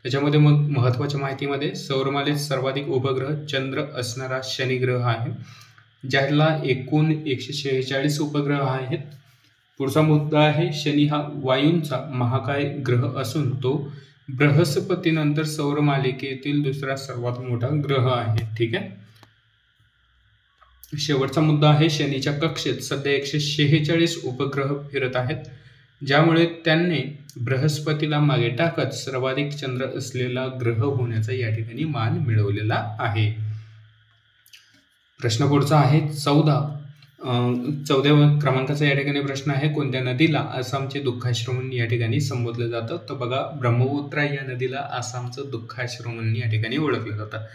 त्याच्यामध्ये मग महत्त्वाच्या माहितीमध्ये सौरमालेत सर्वाधिक उपग्रह चंद्र असणारा शनी ग्रह आहे, ज्याला एकूण 146 उपग्रह आहेत. पुढचा मुद्दा आहे. शनी हा वायूंचा महाकाय ग्रह असून तो बृहस्पतीनंतर सौरमालिकेतील दुसरा सर्वात मोठा ग्रह आहे. ठीक आहे. शेवटचा मुद्दा आहे. शनीच्या कक्षेत सध्या 146 उपग्रह फिरत आहेत, ज्यामुळे त्यांनी बृहस्पतीला मागे टाकत सर्वाधिक चंद्र असलेला ग्रह होण्याचा या ठिकाणी मान मिळवलेला आहे. प्रश्न पुढचा आहे. 14व्या क्रमांकाचा या ठिकाणी प्रश्न आहे. कोणत्या नदीला आसामचे दुःखाश्रू म्हणून या ठिकाणी संबोधलं जातं? तर बघा, ब्रह्मपुत्रा या नदीला आसामचं दुःखाश्रू म्हणून या ठिकाणी ओळखलं जातं.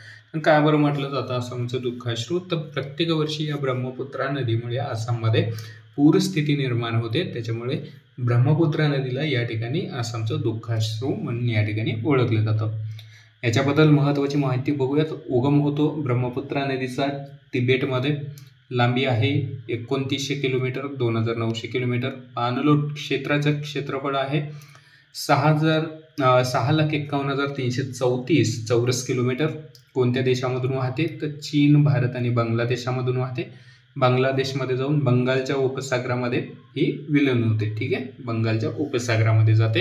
काय बरं म्हटलं जातं आसामचं दुःखाश्रू? तर प्रत्येक वर्षी या ब्रह्मपुत्रा नदीमुळे आसाममध्ये पूरस्थिती निर्माण होते, त्याच्यामुळे ब्रह्मपुत्रा नदीला या ठिकाणी आसामचं दुःखाश्रू म्हणून या ठिकाणी ओळखलं जातं. याच्याबद्दल महत्त्वाची माहिती बघूयात. उगम होतो ब्रह्मपुत्रा नदीचा तिबेटमध्ये. लांबी आहे 2900 किलोमीटर, 2900 किलोमीटर. पाणलोट क्षेत्राचं क्षेत्रफळ आहे 6,51,334 चौरस किलोमीटर. कोणत्या देशामधून वाहते? तर चीन, भारत आणि बांगलादेशामधून वाहते. बांगलादेशमध्ये जाऊन बंगालच्या उपसागरामध्ये ही विलीन होते. ठीक आहे, बंगालच्या उपसागरामध्ये जाते.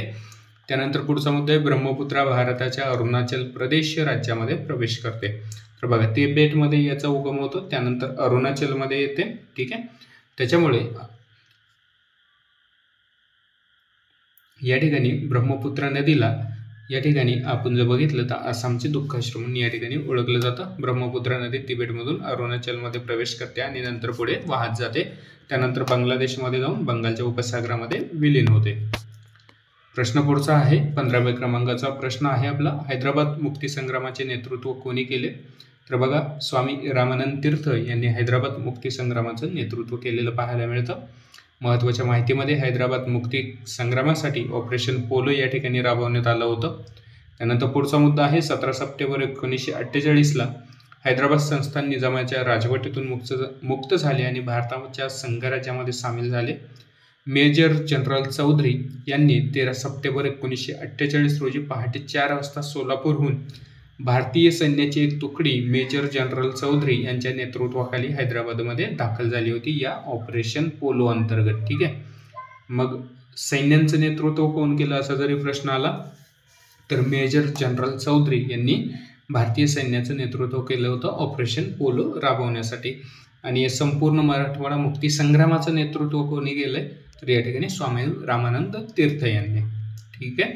त्यानंतर पुढचा मुद्दा आहे. ब्रह्मपुत्रा भारताच्या अरुणाचल प्रदेश राज्यामध्ये प्रवेश करते. तर बघा, तिबेटमध्ये याचा उगम होतो, त्यानंतर अरुणाचलमध्ये येते. ठीक आहे. त्याच्यामुळे या ठिकाणी ब्रह्मपुत्रा नदीला या ठिकाणी आपण जर बघितलं तर आसामचे दुःखाश्रू म्हणून या ठिकाणी ओळखलं जातं. ब्रह्मपुत्रा नदी तिबेटमधून अरुणाचलमध्ये प्रवेश करते आणि नंतर पुढे वाहत जाते. त्यानंतर बांगलादेशमध्ये जाऊन बंगालच्या उपसागरामध्ये विलीन होते. प्रश्न पुढचा आहे. 15व्या क्रमांकाचा प्रश्न आहे आपला. हैदराबाद मुक्तीसंग्रामाचे नेतृत्व कोणी केले? तर बघा, स्वामी रामानंद तीर्थ यांनी हैदराबाद मुक्तीसंग्रामाचं नेतृत्व केलेलं पाहायला मिळतं. महत्त्वाच्या माहितीमध्ये हैदराबाद मुक्ती संग्रामासाठी ऑपरेशन पोलो या ठिकाणी राबवण्यात आलं होतं. त्यानंतर पुढचा मुद्दा आहे. 17 सप्टेंबर 1948ला हैदराबाद संस्थान निजामाच्या राजवटीतून मुक्त झाले आणि भारताच्या संघराज्यामध्ये सामील झाले. मेजर जनरल चौधरी यांनी 13 सप्टेंबर 1948 रोजी पहाटे 4 वाजता सोलापूरहून भारतीय सैन्याची एक तुकडी मेजर जनरल चौधरी यांच्या नेतृत्वाखाली हैदराबादमध्ये दाखल झाली होती या ऑपरेशन पोलो अंतर्गत. ठीक आहे. मग सैन्याचं नेतृत्व कोण केलं असा जरी प्रश्न आला तर मेजर जनरल चौधरी यांनी भारतीय सैन्याचं नेतृत्व केलं होतं ऑपरेशन पोलो राबवण्यासाठी. आणि संपूर्ण मराठवाडा मुक्ती संग्रामाचं नेतृत्व कोणी केलंय? तर या ठिकाणी स्वामी रामानंद तीर्थ यांनी. ठीक आहे.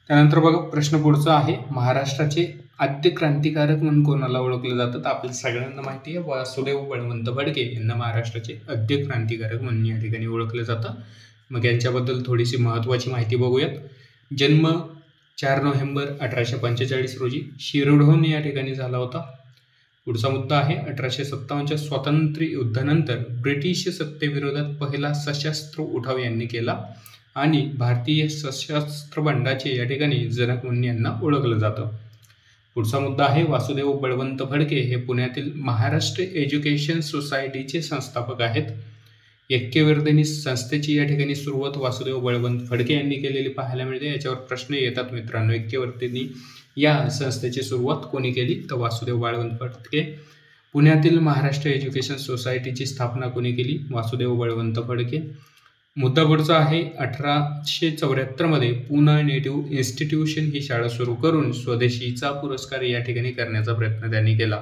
त्यानंतर बघा, प्रश्न पुढचा आहे. महाराष्ट्राचे आद्य क्रांतिकारक म्हणून कोणाला ओळखलं जातं? तर आपल्या सगळ्यांना माहिती आहे, वासुदेव बळवंत फडके यांना महाराष्ट्राचे आद्य क्रांतिकारक म्हणून या ठिकाणी ओळखलं जातं. मग यांच्याबद्दल थोडीशी महत्त्वाची माहिती बघूयात. जन्म 4 नोव्हेंबर 1845 रोजी शिरढोण या ठिकाणी झाला होता. पुढचा मुद्दा आहे. 1857च्या स्वातंत्र्य युद्धानंतर ब्रिटिश सत्तेविरोधात पहिला सशस्त्र उठाव यांनी केला आणि भारतीय सशस्त्र बंडाचे या ठिकाणी जनक म्हणून यांना ओळखलं जातं. पुढचा मुद्दा आहे. वासुदेव बळवंत फडके हे पुण्यातील महाराष्ट्र एज्युकेशन सोसायटीचे संस्थापक आहेत. ऐक्यवर्धिनी संस्थेची या ठिकाणी सुरुवात वासुदेव बळवंत फडके यांनी केलेली पाहायला मिळते. याच्यावर प्रश्न येतात मित्रांनो. ऐक्यवर्धिनी या संस्थेची सुरुवात कोणी केली? तर वासुदेव बळवंत फडके. पुण्यातील महाराष्ट्र एज्युकेशन सोसायटीची स्थापना कोणी केली? वासुदेव बळवंत फडके. मुद्दा पुढचा आहे. 1874 मध्ये पुणे नेटिव्ह इन्स्टिट्यूशन ही शाळा सुरू करून स्वदेशीचा पुरस्कार या ठिकाणी करण्याचा प्रयत्न त्यांनी केला.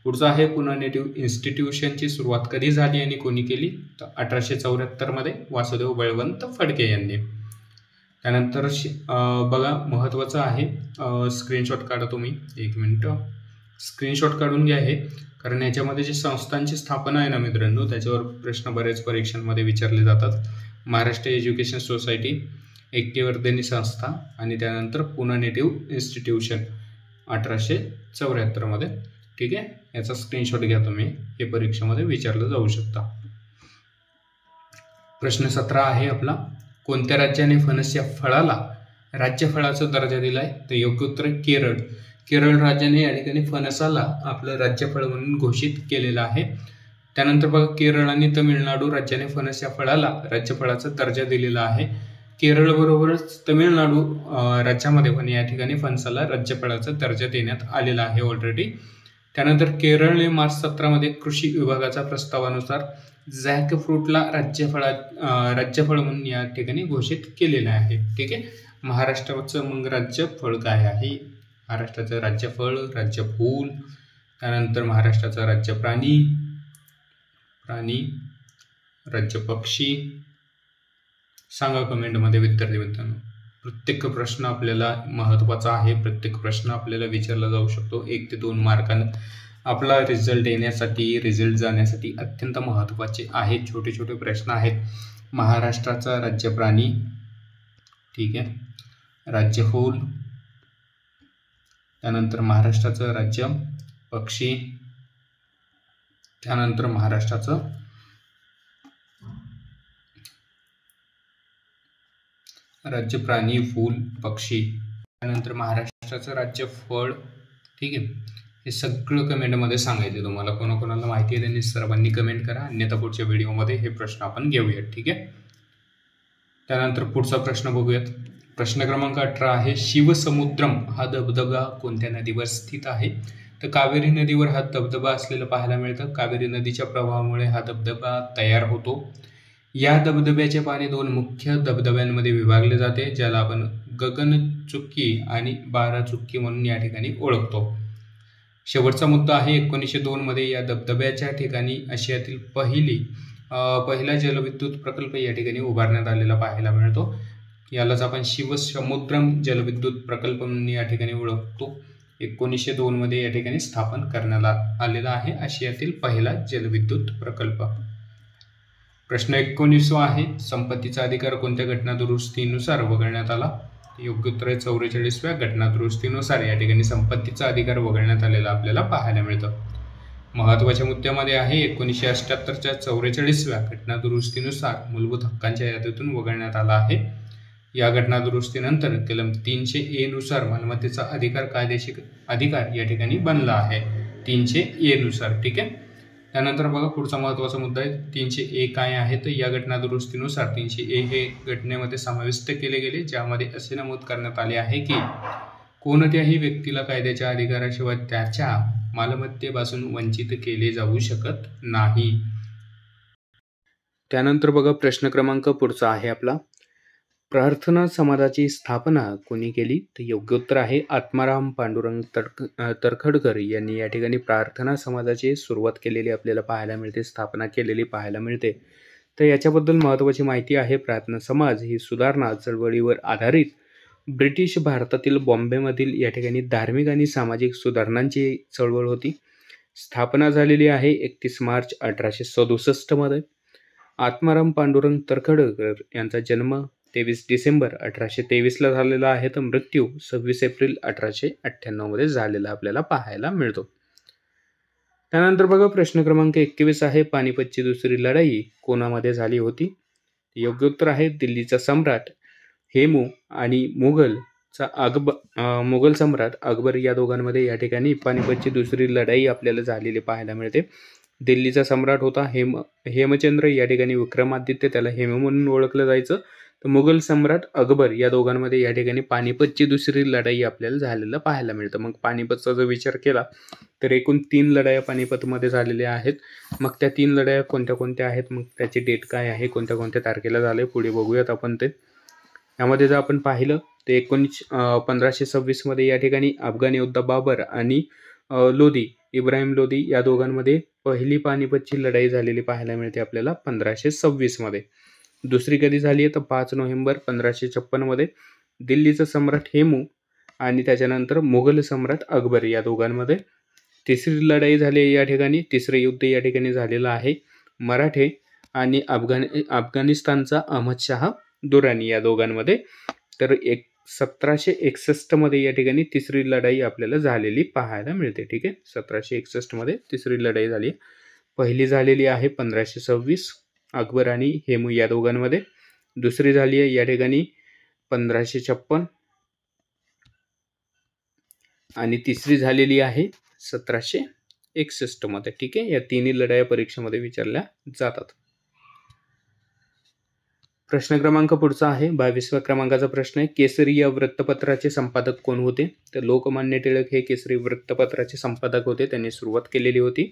पुढचं आहे पुणे नेटिव्ह इन्स्टिट्यूशनची सुरुवात कधी झाली आणि कोणी केली? तर 1874 मध्ये वासुदेव बळवंत फडके यांनी. त्यानंतर बघा महत्त्वाचं आहे, स्क्रीनशॉट काढा तुम्ही, 1 मिनिट स्क्रीनशॉट काढून घ्या हे, कारण याच्यामध्ये जी संस्थांची स्थापना आहे ना मित्रांनो, त्याच्यावर प्रश्न बरेच परीक्षांमध्ये विचारले जातात. महाराष्ट्र एज्युकेशन सोसायटी, ऐक्यवर्धिनी संस्था आणि त्यानंतर पुणे नेटिव्ह इन्स्टिट्यूशन 1874 मध्ये. ठीक आहे, याचा स्क्रीनशॉट घ्या तुम्ही, हे परीक्षेमध्ये विचारलं जाऊ शकता. प्रश्न 17 आहे आपला, कोणत्या राज्याने फणस या फळाला राज्यफळाचा दर्जा दिलाय? तर योग्य उत्तर केरळ. केरळ राज्याने या ठिकाणी फणसाला आपलं राज्यफळ म्हणून घोषित केलेलं आहे. त्यानंतर बघा केरळ आणि तमिळनाडू राज्याने फणस या फळाला राज्यफळाचा दर्जा दिलेला आहे. केरळ बरोबरच तमिळनाडू राज्यामध्ये पण या ठिकाणी फणसाला राज्यफळाचा दर्जा देण्यात आलेला आहे ऑलरेडी. त्यानंतर केरळने मार्च 17 मध्ये कृषी विभागाच्या प्रस्तावानुसार जॅक फ्रूटला राज्यफळ म्हणून या ठिकाणी घोषित केलेलं आहे. ठीक आहे, महाराष्ट्राचं मग राज्यफळ काय आहे? महाराष्ट्राचं राज्यफळ, राज्यफूल, त्यानंतर महाराष्ट्राचा राज्य प्राणी, राज्य पक्षी. सांगा कमेंटमध्ये विद्यार्थी मित्रांनो. प्रत्येक प्रश्न आपल्याला महत्त्वाचा आहे, प्रत्येक प्रश्न आपल्याला विचारला जाऊ शकतो. 1 ते 2 मार्कांना आपला रिझल्ट येण्यासाठी, रिझल्ट जाण्यासाठी अत्यंत महत्त्वाचे आहेत. छोटे छोटे प्रश्न आहेत. महाराष्ट्राचा राज्य प्राणी, ठीक आहे, राज्यफूल, त्यानंतर महाराष्ट्राचं राज्य पक्षी, त्यानंतर महाराष्ट्राचं राज्य प्राणी, फूल, पक्षी, त्यानंतर महाराष्ट्राचं राज्य फळ. ठीक आहे, हे सगळं कमेंटमध्ये सांगायचे तुम्हाला. कोणाकोणाला माहिती आहे त्यांनी सर्वांनी कमेंट करा, अन्यथा पुढच्या व्हिडिओमध्ये हे प्रश्न आपण घेऊयात. ठीक आहे, त्यानंतर पुढचा प्रश्न बघूयात. प्रश्न क्रमांक 18 आहे, शिवसमुद्रम हा धबधबा कोणत्या नदीवर स्थित आहे? तर कावेरी नदीवर हा धबधबा असलेलं पाहायला मिळतं. कावेरी नदीच्या प्रवाहामुळे हा धबधबा तयार होतो. या धबधब्याचे पाणी 2 मुख्य धबधब्यांमध्ये विभागले जाते, ज्याला आपण गगनचुक्की आणि बाराचुक्की म्हणून या ठिकाणी ओळखतो. शेवटचा मुद्दा आहे, 1902 मध्ये या धबधब्याच्या ठिकाणी आशियातील पहिला जलविद्युत प्रकल्प या ठिकाणी उभारण्यात आलेला पाहायला मिळतो. यालाच आपण शिवसमुद्रम जलविद्युत प्रकल्प म्हणून या ठिकाणी ओळखतो. 1902 मध्ये या ठिकाणी स्थापन करण्यात आलेला आहे आशियातील पहिला जलविद्युत प्रकल्प. प्रश्न 19 आहे, संपत्तीचा अधिकार कोणत्या घटनादुरुस्तीनुसार वगळण्यात आला? योग्य उत्तर आहे 44व्या घटनादुरुस्तीनुसार या ठिकाणी संपत्तीचा अधिकार वगळण्यात आलेला आपल्याला पाहायला मिळतं. महत्त्वाच्या मुद्द्यामध्ये आहे, 1978च्या 44व्या घटनादुरुस्तीनुसार मूलभूत हक्कांच्या यादीतून वगळण्यात आला आहे. या घटनादुरुस्तीनंतर कलम 300A नुसार मालमत्तेचा अधिकार कायदेशीर अधिकार या ठिकाणी बनला आहे. 300A नुसार. ठीक आहे, त्यानंतर बघा पुढचा महत्त्वाचा मुद्दा आहे, 300A काय आहे? तर या घटनादुरुस्तीनुसार 300A हे घटनेमध्ये समाविष्ट केले गेले, ज्यामध्ये असे नमूद करण्यात आले आहे की कोणत्याही व्यक्तीला कायद्याच्या अधिकाराशिवाय त्याच्या मालमत्तेपासून वंचित केले जाऊ शकत नाही. त्यानंतर बघा प्रश्न क्रमांक पुढचा आहे आपला, प्रार्थना समाजाची स्थापना कोणी केली? तर योग्य उत्तर आहे आत्माराम पांडुरंग तरखडकर यांनी या ठिकाणी प्रार्थना समाजाची सुरुवात केलेली आपल्याला पाहायला मिळते, स्थापना केलेली पाहायला मिळते. तर याच्याबद्दल महत्त्वाची माहिती आहे, प्रार्थना समाज ही सुधारणा चळवळीवर आधारित ब्रिटिश भारतातील बॉम्बेमधील या ठिकाणी धार्मिक आणि सामाजिक सुधारणांची चळवळ होती. स्थापना झालेली आहे 31 मार्च 1867 मध्ये. आत्माराम पांडुरंग तरखडकर यांचा जन्म 23 डिसेंबर 1823ला झालेला आहे, तर मृत्यू 26 एप्रिल 1898 मध्ये झालेला आपल्याला पाहायला मिळतो. त्यानंतर बघा प्रश्न क्रमांक 21 आहे, पानिपतची दुसरी लढाई कोणामध्ये झाली होती? योग्य उत्तर आहे दिल्लीचा सम्राट हेमू आणि मुघल सम्राट अकबर या दोघांमध्ये या ठिकाणी पानिपतची दुसरी लढाई आपल्याला झालेली पाहायला मिळते. दिल्लीचा सम्राट होता हेमचंद्र, या ठिकाणी विक्रमादित्य त्याला हेमू म्हणून ओळखलं जायचं. तर मुघल सम्राट अकबर या दोघांमध्ये या ठिकाणी पानिपतची दुसरी लढाई आपल्याला झालेलं पाहायला मिळतं. मग पानिपतचा जर विचार केला तर एकूण 3 लढाया पानिपतमध्ये झालेल्या आहेत. मग त्या 3 लढाया कोणत्या कोणत्या आहेत, मग त्याची डेट काय आहे, कोणत्या कोणत्या तारखेला झाले, पुढे बघूयात आपण ते. यामध्ये जर आपण पाहिलं तर 1526 मध्ये या ठिकाणी अफगाण योद्धा बाबर आणि लोधी इब्राहिम लोदी या दोघांमध्ये पहिली पानिपतची लढाई झालेली पाहायला मिळते आपल्याला 1526 मध्ये. दुसरी कधी झाली आहे तर 5 नोव्हेंबर 1556 मध्ये दिल्लीचा सम्राट हेमू आणि त्याच्यानंतर मुघल सम्राट अकबर या दोघांमध्ये. तिसरी लढाई झाली आहे या ठिकाणी, तिसरे युद्ध या ठिकाणी झालेलं आहे मराठे आणि अफगाणिस्तानचा अहमद शाह दुरानी या दोघांमध्ये. तर 1761 मध्ये या ठिकाणी तिसरी लढाई आपल्याला झालेली पाहायला मिळते. ठीक आहे, 1761 मध्ये तिसरी लढाई झाली. पहिली झालेली आहे 1526 अकबर आणि हेमू या दोघांमध्ये. दुसरी झाली आहे या ठिकाणी 1556 आणि तिसरी झालेली आहे 1761 मध्ये. ठीक आहे, या तिन्ही लढाया परीक्षेमध्ये विचारल्या जातात. प्रश्न क्रमांक पुढचा आहे 22व्या क्रमांकाचा प्रश्न आहे, केसरी या वृत्तपत्राचे संपादक कोण होते? तर लोकमान्य टिळक हे केसरी वृत्तपत्राचे संपादक होते, त्यांनी सुरुवात केलेली होती.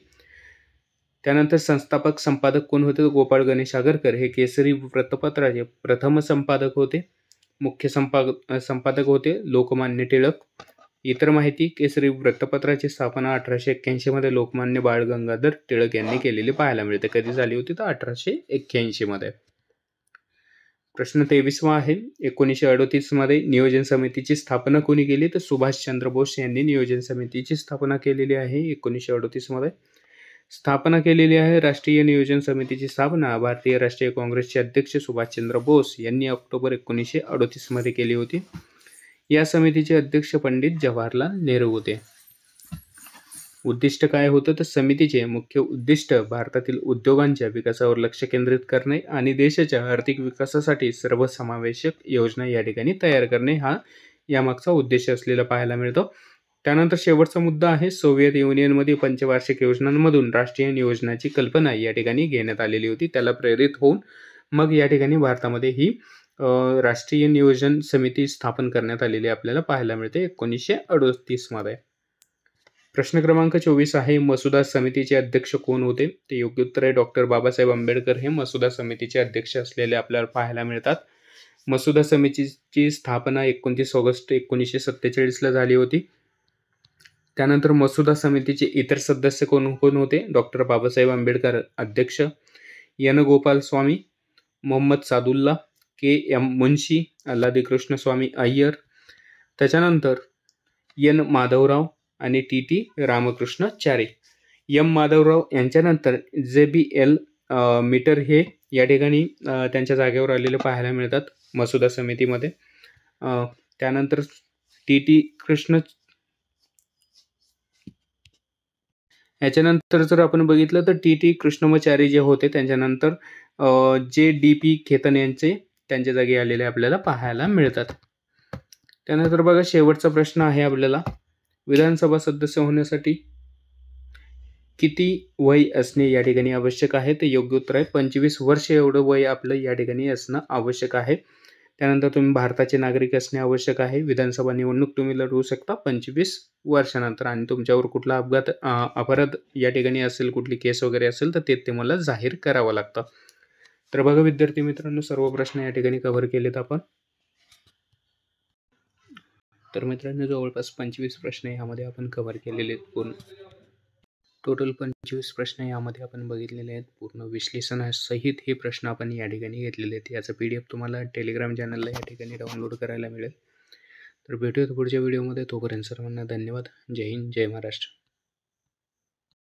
त्यानंतर संस्थापक संपादक कोण होते? गोपाळ गणेश आगरकर हे केसरी वृत्तपत्राचे प्रथम संपादक होते. मुख्य संपादक होते लोकमान्य टिळक. इतर माहिती, केसरी वृत्तपत्राची स्थापना 1881 मध्ये लोकमान्य बाळ गंगाधर टिळक यांनी केलेली पाहायला मिळते. कधी झाली होती तर 1881 मध्ये. प्रश्न 23वा आहे, 1938 मध्ये नियोजन समितीची स्थापना कोणी केली? तर सुभाषचंद्र बोस यांनी नियोजन समितीची स्थापना केलेली आहे 1938 मध्ये. स्थापना केलेली आहे राष्ट्रीय नियोजन समितीची स्थापना भारतीय राष्ट्रीय काँग्रेसचे अध्यक्ष सुभाषचंद्र बोस यांनी ऑक्टोबर 1938 मध्ये केली होती. या समितीचे अध्यक्ष पंडित जवाहरलाल नेहरू होते. उद्दिष्ट काय होतं? तर समितीचे मुख्य उद्दिष्ट भारतातील उद्योगांच्या विकासावर लक्ष केंद्रित करणे आणि देशाच्या आर्थिक विकासासाठी सर्वसमावेशक योजना या ठिकाणी तयार करणे हा यामागचा उद्देश असलेला पाहायला मिळतो. त्यानंतर शेवटचा मुद्दा आहे, सोव्हिएत युनियनमध्ये पंचवार्षिक योजनांमधून राष्ट्रीय नियोजनाची कल्पना या ठिकाणी घेण्यात आलेली होती. त्याला प्रेरित होऊन मग या ठिकाणी भारतामध्ये ही राष्ट्रीय नियोजन समिती स्थापन करण्यात आलेली आपल्याला पाहायला मिळते 1938 मध्ये. प्रश्न क्रमांक 24 आहे, मसुदा समितीचे अध्यक्ष कोण होते? ते योग्य उत्तर आहे डॉक्टर बाबासाहेब आंबेडकर हे मसुदा समितीचे अध्यक्ष असलेले आपल्याला पाहायला मिळतात. मसुदा समितीची स्थापना 29 ऑगस्ट 1947 ला झाली होती. त्यानंतर मसुदा समितीचे इतर सदस्य कोण कोण होते? डॉक्टर बाबासाहेब आंबेडकर अध्यक्ष, एन गोपाल स्वामी, मोहम्मद सादुल्ला, के एम मुन्शी, अल्लादी कृष्ण स्वामी अय्यर, त्याच्यानंतर एन माधवराव आणि टी टी रामकृष्णाचारी. एम माधवराव यांच्यानंतर JBL मीटर हे या ठिकाणी त्यांच्या जागेवर आलेले पाहायला मिळतात मसुदा समितीमध्ये. त्यानंतर टी कृष्ण याच्यानंतर जर आपण बघितलं तर टी कृष्णमाचारी जे होते त्यांच्यानंतर JDP खेतन यांचे त्यांच्या जागी आलेले आपल्याला पाहायला मिळतात. त्यानंतर बघा शेवटचा प्रश्न आहे आपल्याला, विधानसभा सदस्य होण्यासाठी किती वय असणे या ठिकाणी आवश्यक आहे? ते योग्य उत्तर आहे 25 वर्ष एवढं वय आपलं या ठिकाणी असणं आवश्यक आहे. त्यानंतर तुम्ही भारताचे नागरिक असणे आवश्यक आहे. विधानसभा निवडणूक तुम्ही लढवू शकता 25 वर्षानंतर आणि तुमच्यावर कुठला अपराध या ठिकाणी असेल, कुठली केस वगैरे असेल तर ते तुम्हाला जाहीर करावं लागतं. तर बघा विद्यार्थी मित्रांनो, सर्व प्रश्न या ठिकाणी कव्हर केलेत आपण. तर मित्रांनो जवळपास 25 प्रश्न यामध्ये आपण कव्हर केलेले आहेत. पूर्ण टोटल 25 प्रश्न यामध्ये आपण बघितलेले आहेत. पूर्ण विश्लेषणासहित हे प्रश्न आपण या ठिकाणी घेतलेले आहेत. याचा PDF तुम्हाला टेलिग्राम चॅनलला या ठिकाणी डाउनलोड करायला मिळेल. तर भेटूयात पुढच्या व्हिडिओमध्ये. तोपर्यंत सर्वांना धन्यवाद. जय हिंद, जय महाराष्ट्र.